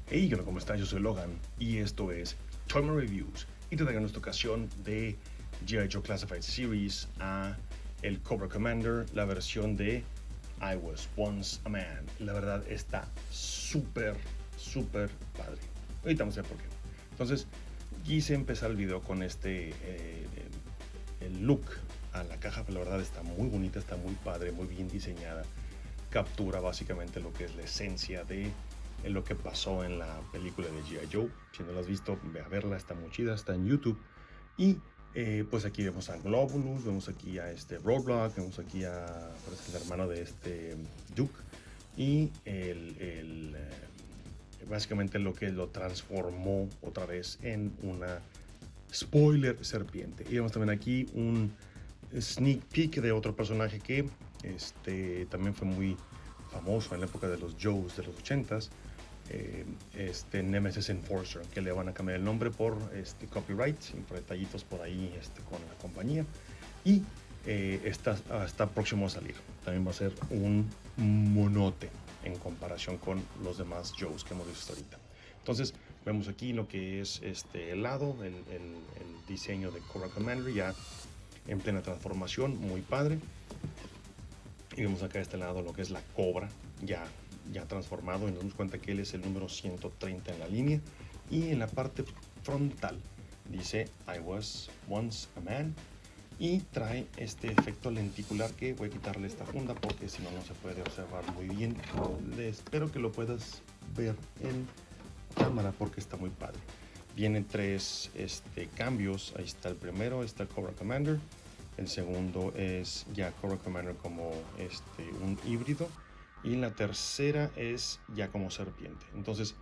Hey, hola, ¿cómo estás? Yo soy Logan y esto es Toyman Reviews y te traigo en esta ocasión de G.I. Joe Classified Series a el Cobra Commander, la versión de I Was Once a Man. La verdad está súper padre. Ahorita vamos a ver por qué. Entonces, quise empezar el video con el look a la caja, pero la verdad está muy bonita, está muy padre, muy bien diseñada. Captura básicamente lo que es la esencia de lo que pasó en la película de G.I. Joe. Si no la has visto, ve a verla, está muy chida, está en YouTube. Y pues aquí vemos a Globulus, vemos aquí a este Roadblock, vemos aquí a parece el hermano de este Duke y básicamente lo que lo transformó otra vez en una spoiler serpiente. Y vemos también aquí un sneak peek de otro personaje que también fue muy famoso en la época de los Joes de los 80s, Nemesis Enforcer, que le van a cambiar el nombre por copyright, por detallitos por ahí con la compañía. Y está próximo a salir. También va a ser un monote en comparación con los demás Joes que hemos visto ahorita. Entonces vemos aquí lo que es el lado, el diseño de Cobra Commander ya en plena transformación, muy padre. Y vemos acá a este lado lo que es la cobra ya transformado, y nos damos cuenta que él es el número 130 en la línea. Y en la parte frontal dice I was once a man, y trae este efecto lenticular que voy a quitarle esta funda porque si no, no se puede observar muy bien. Espero que lo puedas ver en cámara porque está muy padre. Vienen tres cambios. Ahí está el primero, está el Cobra Commander. El segundo es ya Cobra Commander como un híbrido. Y la tercera es ya como serpiente. Entonces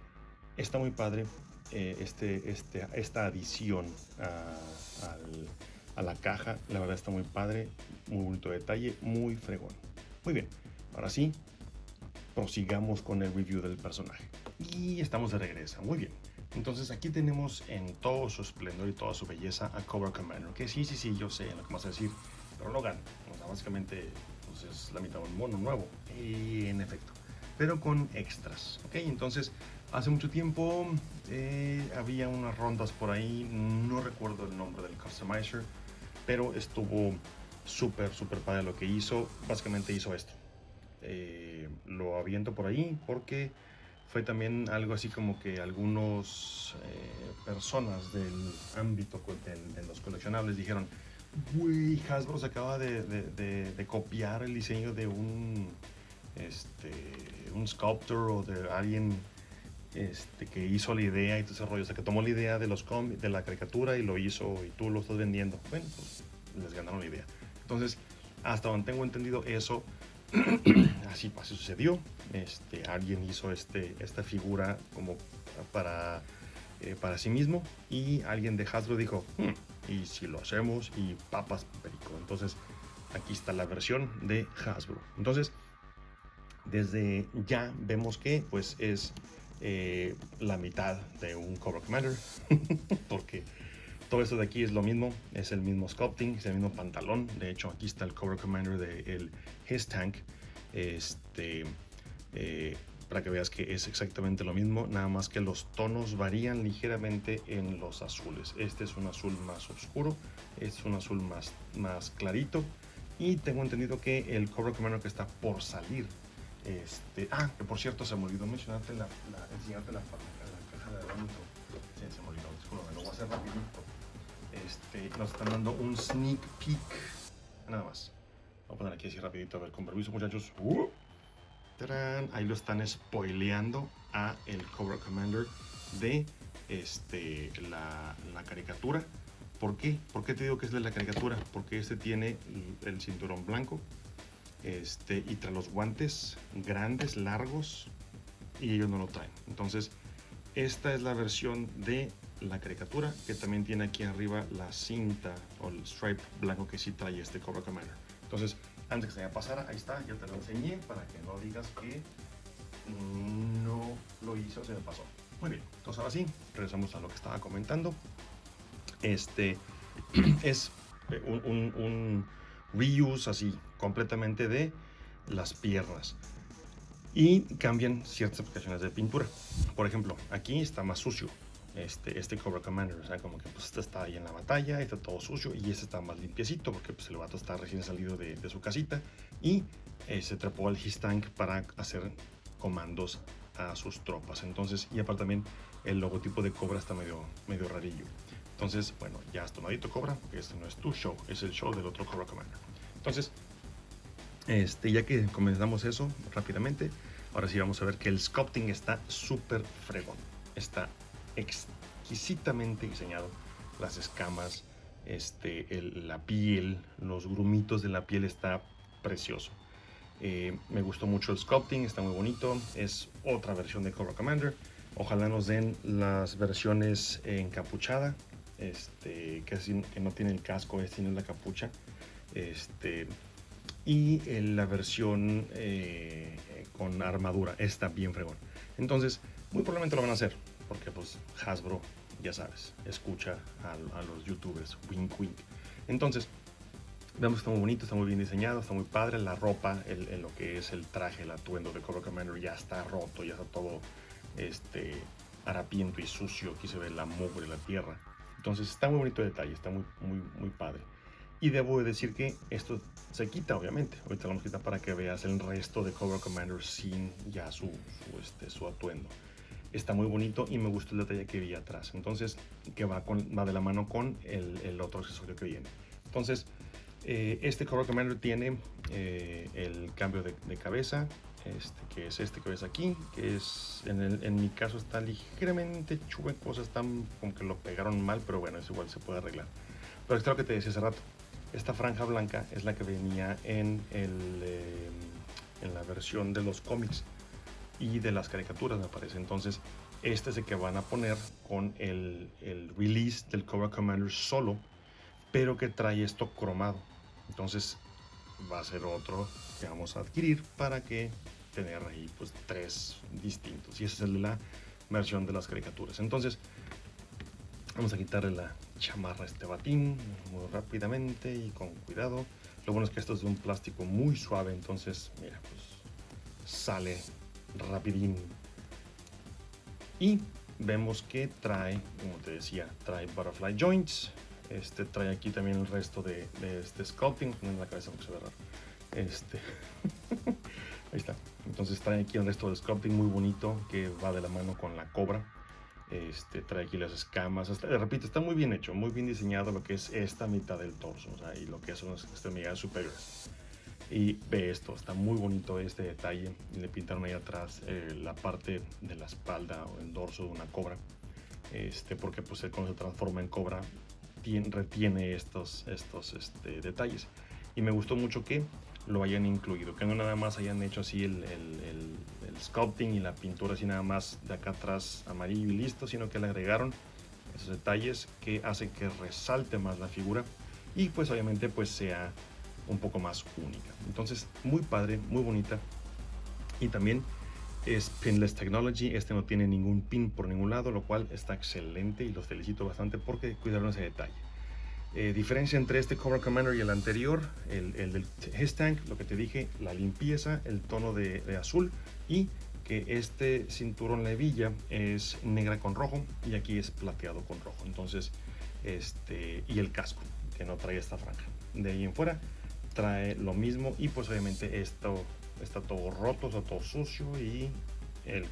está muy padre esta adición a la caja. La verdad está muy padre, muy bonito detalle, muy fregón. Muy bien, ahora sí, prosigamos con el review del personaje. Y estamos de regreso, muy bien. Entonces aquí tenemos en todo su esplendor y toda su belleza a Cobra Commander, que sí, yo sé lo que vas a decir, pero no gana. O sea, básicamente pues es la mitad de un mono nuevo, y en efecto, pero con extras, ¿ok? Entonces, hace mucho tiempo había unas rondas por ahí, no recuerdo el nombre del customizer, pero estuvo súper padre lo que hizo. Básicamente hizo esto. Lo aviento por ahí porque fue también algo así como que algunos personas del ámbito de los coleccionables dijeron, güey, Hasbro se acaba de copiar el diseño de un sculptor o de alguien que hizo la idea y todo ese rollo. O sea, que tomó la idea de de la caricatura y lo hizo y tú lo estás vendiendo. Bueno, pues les ganaron la idea. Entonces, hasta donde tengo entendido eso, así sucedió. Alguien hizo esta figura como para sí mismo, y alguien de Hasbro dijo, y si lo hacemos, y papas perico. Entonces aquí está la versión de Hasbro. Entonces desde ya vemos que pues es la mitad de un Cobra Commander porque todo esto de aquí es lo mismo, es el mismo sculpting, es el mismo pantalón. De hecho, aquí está el Cobra Commander de His Tank. Para que veas que es exactamente lo mismo, nada más que los tonos varían ligeramente en los azules. Este es un azul más oscuro, este es un azul más clarito. Y tengo entendido que el Cobra Commander que está por salir, que por cierto se me olvidó mencionarte enseñarte la caja de adentro. Sí, se me olvidó, disculpa, lo voy a hacer rapidito. Nos están dando un sneak peek, nada más. Voy a poner aquí así rapidito, a ver, con permiso, muchachos. ¡Tarán! Ahí lo están spoileando a el Cobra Commander de la caricatura. ¿Por qué? ¿Por qué te digo que es de la caricatura? Porque tiene el cinturón blanco, y trae los guantes grandes, largos, y ellos no lo traen. Entonces, esta es la versión de la caricatura, que también tiene aquí arriba la cinta o el stripe blanco que sí trae Cobra Commander. Entonces, antes que se me pasara, ahí está, ya te lo enseñé para que no digas que no lo hizo, se me pasó. Muy bien, entonces ahora sí, regresamos a lo que estaba comentando. Es un reuse así completamente de las piernas. y cambian ciertas aplicaciones de pintura. Por ejemplo, aquí está más sucio este Cobra Commander, o sea, como que pues este está ahí en la batalla, está todo sucio, y este está más limpiecito porque pues el vato está recién salido de su casita y se trepó al His Tank para hacer comandos a sus tropas. Entonces, y aparte también el logotipo de Cobra está medio rarillo. Entonces, bueno, ya has tomadito, Cobra, porque este no es tu show, es el show del otro Cobra Commander. Entonces, ya que comenzamos eso rápidamente, ahora sí vamos a ver que el sculpting está súper fregón. Está exquisitamente diseñado. Las escamas, la piel, los grumitos de la piel, está precioso. Me gustó mucho el sculpting, está muy bonito. Es otra versión de Cobra Commander. Ojalá nos den las versiones encapuchada, que no tiene el casco, tiene la capucha. Y la versión con armadura está bien fregón. Entonces, muy probablemente lo van a hacer, porque pues Hasbro, ya sabes, escucha a los youtubers, wink wink. Entonces, vemos que está muy bonito, está muy bien diseñado, está muy padre. La ropa, lo que es el traje, el atuendo de Cobra Commander ya está roto, ya está todo harapiento y sucio. Aquí se ve la mugre, la tierra. Entonces está muy bonito el detalle, está muy padre. Y debo decir que esto se quita, obviamente. Ahorita lo vamos a quitar para que veas el resto de Cobra Commander sin ya su atuendo. Está muy bonito y me gustó el detalle que vi atrás. Entonces, que va de la mano con el otro accesorio que viene. Entonces, este Cobra Commander tiene el cambio de cabeza, que es que ves aquí, que es, en mi caso está ligeramente chueco, están como que lo pegaron mal, pero bueno, es igual, se puede arreglar. Pero es lo que te decía hace rato, esta franja blanca es la que venía en la versión de los cómics y de las caricaturas, me parece. Entonces, este es el que van a poner con el release del Cobra Commander solo, pero que trae esto cromado. Entonces, va a ser otro que vamos a adquirir para que tener ahí pues 3 distintos. Y ese es el de la versión de las caricaturas. Entonces, vamos a quitarle la chamarra a este batín muy rápidamente y con cuidado. Lo bueno es que esto es de un plástico muy suave, entonces, mira, pues sale rapidín. Y vemos que trae, como te decía, trae butterfly joints. Trae aquí también el resto de este sculpting. En la cabeza porque se ve raro. Ahí está. Entonces trae aquí el resto del sculpting muy bonito que va de la mano con la cobra. Trae aquí las escamas. Repito, está muy bien hecho, muy bien diseñado lo que es esta mitad del torso, o sea, y lo que son las extremidades superiores. Y ve esto, está muy bonito este detalle. Y le pintaron ahí atrás la parte de la espalda o el dorso de una cobra. Porque pues cuando se transforma en cobra retiene estos detalles. Y me gustó mucho que lo hayan incluido, que no nada más hayan hecho así el sculpting y la pintura así nada más de acá atrás amarillo y listo, sino que le agregaron esos detalles que hacen que resalte más la figura y pues obviamente pues sea un poco más única. Entonces muy padre, muy bonita, y también es pinless technology. No tiene ningún pin por ningún lado, lo cual está excelente y los felicito bastante porque cuidaron ese detalle. Diferencia entre este Cobra Commander y el anterior, el del His Tank, lo que te dije, la limpieza, el tono de azul, y que este cinturón levilla es negra con rojo y aquí es plateado con rojo. Entonces, y el casco, que no trae esta franja. De ahí en fuera trae lo mismo y pues obviamente esto está todo roto, está todo sucio, y el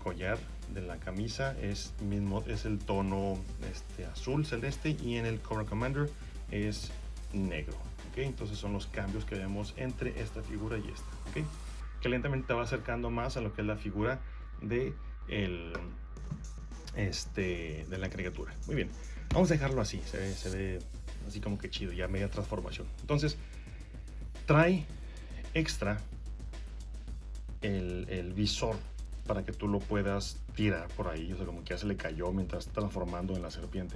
collar de la camisa es el tono azul celeste, y en el Cobra Commander es negro. ¿Okay? Entonces son los cambios que vemos entre esta figura y esta. ¿Okay? Que lentamente te va acercando más a lo que es la figura de la caricatura. Muy bien, vamos a dejarlo así, se ve así como que chido, ya media transformación. Entonces trae extra el visor para que tú lo puedas tirar por ahí, o sea, como que ya se le cayó mientras está transformando en la serpiente,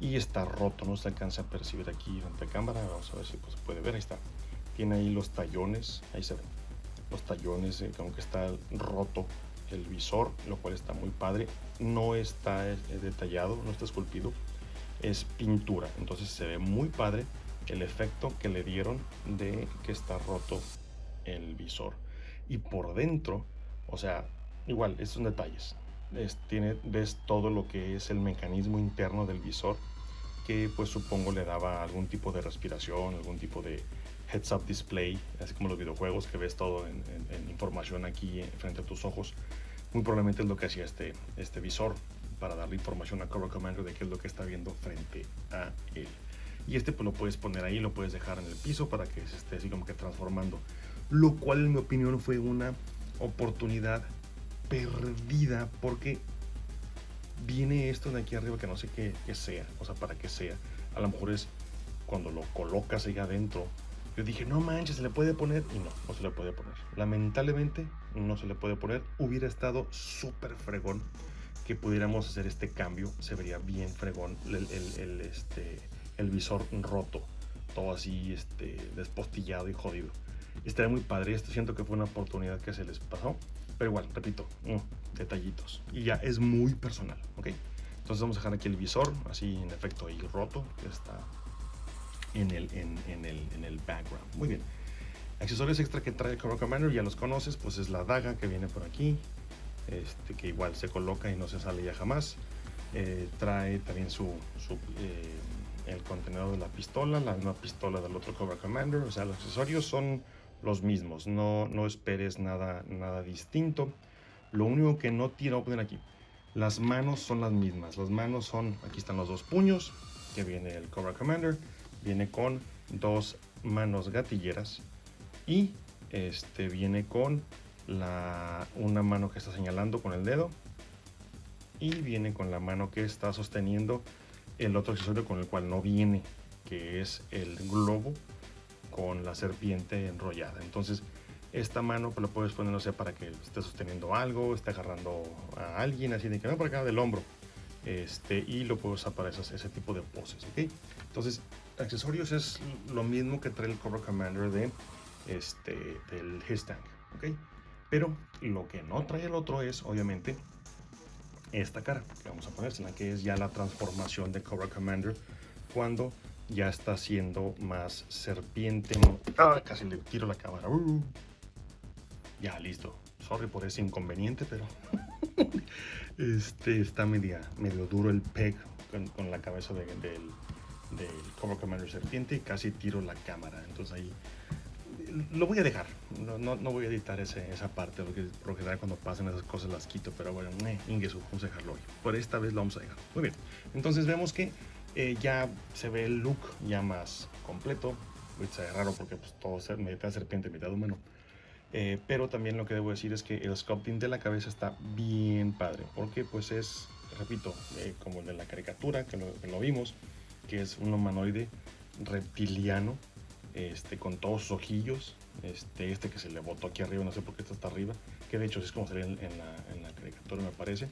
y está roto, no se alcanza a percibir aquí ante cámara. Vamos a ver si pues, se puede ver, ahí está, tiene ahí los tallones, ahí se ven los tallones, como que está roto el visor, lo cual está muy padre. No está detallado, no está esculpido, es pintura, entonces se ve muy padre el efecto que le dieron de que está roto el visor. Y por dentro, o sea, igual, estos son detalles. Ves todo lo que es el mecanismo interno del visor, que pues supongo le daba algún tipo de respiración, algún tipo de heads-up display, así como los videojuegos, que ves todo en información aquí frente a tus ojos. Muy probablemente es lo que hacía este visor, para darle información a Cobra Commander de qué es lo que está viendo frente a él. Y pues lo puedes poner ahí, lo puedes dejar en el piso para que se esté así como que transformando. Lo cual en mi opinión fue una oportunidad perdida, porque viene esto de aquí arriba que no sé qué sea, o sea, para qué sea. A lo mejor es cuando lo colocas ahí adentro. Yo dije, no manches, se le puede poner, y no se le puede poner. Lamentablemente no se le puede poner. Hubiera estado súper fregón que pudiéramos hacer este cambio. Se vería bien fregón el visor roto, todo así despostillado y jodido. Estaría muy padre. Siento que fue una oportunidad que se les pasó, pero igual, repito, detallitos, y ya es muy personal, ¿ok? Entonces vamos a dejar aquí el visor así en efecto ahí roto, que está en el background. Muy bien. Accesorios extra que trae Cobra Commander, ya los conoces, pues es la daga que viene por aquí, que igual se coloca y no se sale ya jamás. Trae también el contenedor de la pistola, la misma pistola del otro Cobra Commander. O sea, los accesorios son los mismos, no esperes nada distinto. Lo único que no voy a poner aquí, las manos son las mismas. Las manos son, aquí están los dos puños que viene el Cobra Commander, viene con dos manos gatilleras, y viene con una mano que está señalando con el dedo, y viene con la mano que está sosteniendo el otro accesorio con el cual no viene, que es el globo con la serpiente enrollada. Entonces esta mano pues la puedes poner, no sé, para que esté sosteniendo algo, esté agarrando a alguien, así de que va por acá del hombro, y lo puedo usar para ese tipo de poses, ¿ok? Entonces, accesorios es lo mismo que trae el Cobra Commander del His Tank, ¿ok? Pero lo que no trae el otro es, obviamente, esta cara que vamos a ponérsela, que es ya la transformación de Cobra Commander cuando ya está siendo más serpiente. Casi le tiro la cámara. Ya, listo. Sorry por ese inconveniente, pero está medio duro el peg con la cabeza del Cobra Commander serpiente, y casi tiro la cámara. Entonces ahí lo voy a dejar. No voy a editar esa parte, porque por lo general cuando pasan esas cosas las quito, pero bueno, Ingesu, vamos a dejarlo hoy. Por esta vez lo vamos a dejar. Muy bien. Entonces vemos que ya se ve el look ya más completo. Se ve raro porque pues todo es mitad serpiente, mitad humano. Pero también lo que debo decir es que el sculpting de la cabeza está bien padre, porque pues es, repito, como el de la caricatura que lo vimos, que es un humanoide reptiliano, con todos sus ojillos, que se le botó aquí arriba, no sé por qué está arriba, que de hecho es como salía en la caricatura, me parece.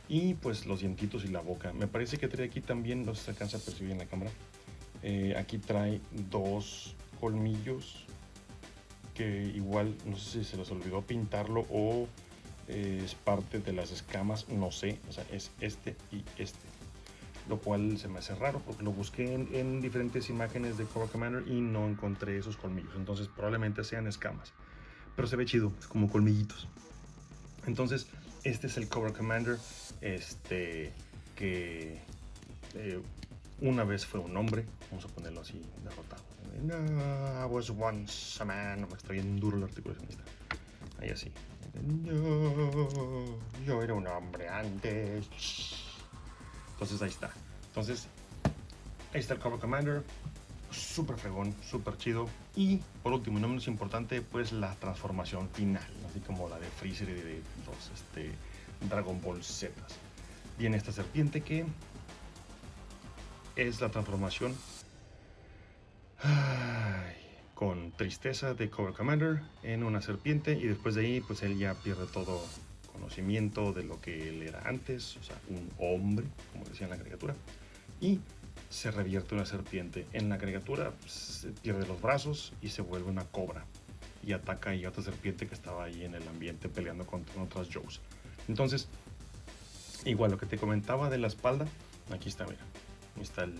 Y pues los dientitos y la boca. Me parece que trae aquí también, no se alcanza a percibir en la cámara, aquí trae dos colmillos, que igual no sé si se les olvidó pintarlo o es parte de las escamas, no sé. O sea, es y lo cual se me hace raro porque lo busqué en diferentes imágenes de Cobra Commander y no encontré esos colmillos. Entonces probablemente sean escamas, pero se ve chido, es como colmillitos. Entonces este es el Cobra Commander, que una vez fue un hombre, vamos a ponerlo así, derrotado. No, I was once a man. No, está bien duro el articulación. Ahí así. No, yo era un hombre antes. Entonces ahí está. Entonces ahí está el Cobra Commander. Súper fregón, súper chido. Y por último, y no menos importante, pues la transformación final, así como la de Freezer y de los Dragon Ball Z. Viene esta serpiente que es la transformación con tristeza de Cobra Commander en una serpiente, y después de ahí pues él ya pierde todo conocimiento de lo que él era antes, o sea, un hombre, como decía en la caricatura, y se revierte una serpiente. En la caricatura se pierde los brazos y se vuelve una cobra y ataca a otra serpiente que estaba ahí en el ambiente peleando contra otras Joes. Entonces, igual lo que te comentaba de la espalda, aquí está, mira. Ahí está el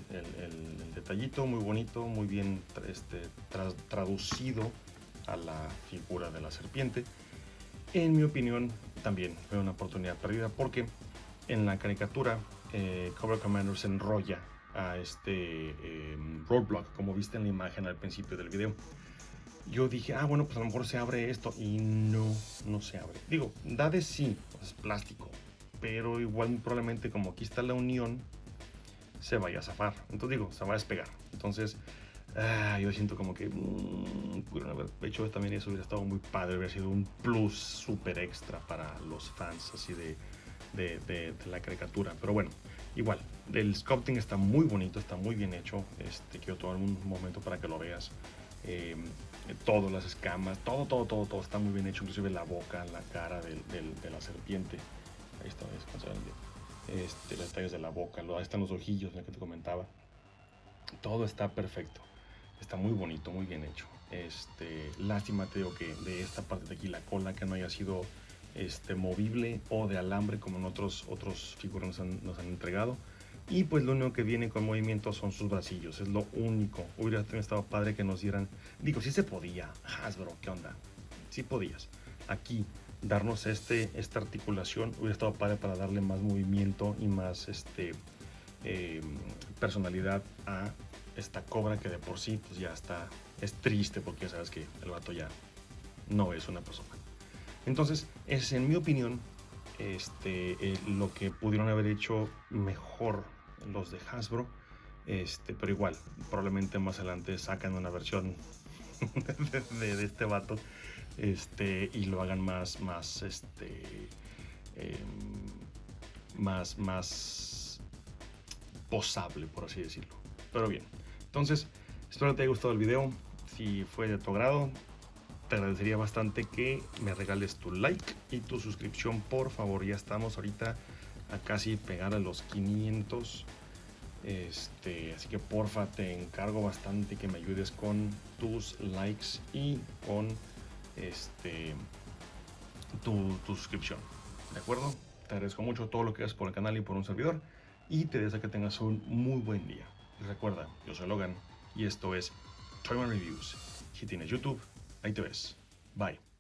detallito, muy bonito, muy bien traducido a la figura de la serpiente. En mi opinión, también fue una oportunidad perdida porque en la caricatura Cobra Commander se enrolla a este roadblock, como viste en la imagen al principio del video. Yo dije, bueno, pues a lo mejor se abre esto, y no se abre. Digo, da de sí, pues es plástico, pero igual probablemente como aquí está la unión, se vaya a zafar. Entonces digo, se va a despegar. Entonces, yo siento como que pudieron haber hecho también eso, hubiera estado muy padre, hubiera sido un plus súper extra para los fans así de la caricatura. Pero bueno, igual, el sculpting está muy bonito, está muy bien hecho. Quiero tomar un momento para que lo veas. Todas las escamas, todo está muy bien hecho, inclusive la boca, la cara de la serpiente. Ahí está, los detalles de la boca, ahí están los ojillos, que te comentaba. Todo está perfecto, está muy bonito, muy bien hecho. Lástima, te digo, que de esta parte de aquí, la cola, que no haya sido movible o de alambre como en otros figuras nos han entregado. Y pues lo único que viene con movimiento son sus bracillos, es lo único. Hubiera estado padre que nos dieran, digo, sí se podía, Hasbro, ¿qué onda? Sí podías. Aquí, darnos esta articulación, hubiera estado padre para darle más movimiento y más personalidad a esta cobra, que de por sí pues ya está, es triste porque ya sabes que el vato ya no es una persona. Entonces, es en mi opinión lo que pudieron haber hecho mejor los de Hasbro, pero igual, probablemente más adelante sacan una versión de este vato, y lo hagan más posable, por así decirlo. Pero bien, entonces, espero que te haya gustado el video. Si fue de tu agrado, te agradecería bastante que me regales tu like y tu suscripción, por favor. Ya estamos ahorita a casi pegar a los 500. Así que porfa, te encargo bastante que me ayudes con tus likes y con tu suscripción. ¿De acuerdo? Te agradezco mucho todo lo que haces por el canal y por un servidor, y te deseo que tengas un muy buen día. Y recuerda, yo soy Logan y esto es Toyman Reviews. Si tienes YouTube, ahí te ves. Bye.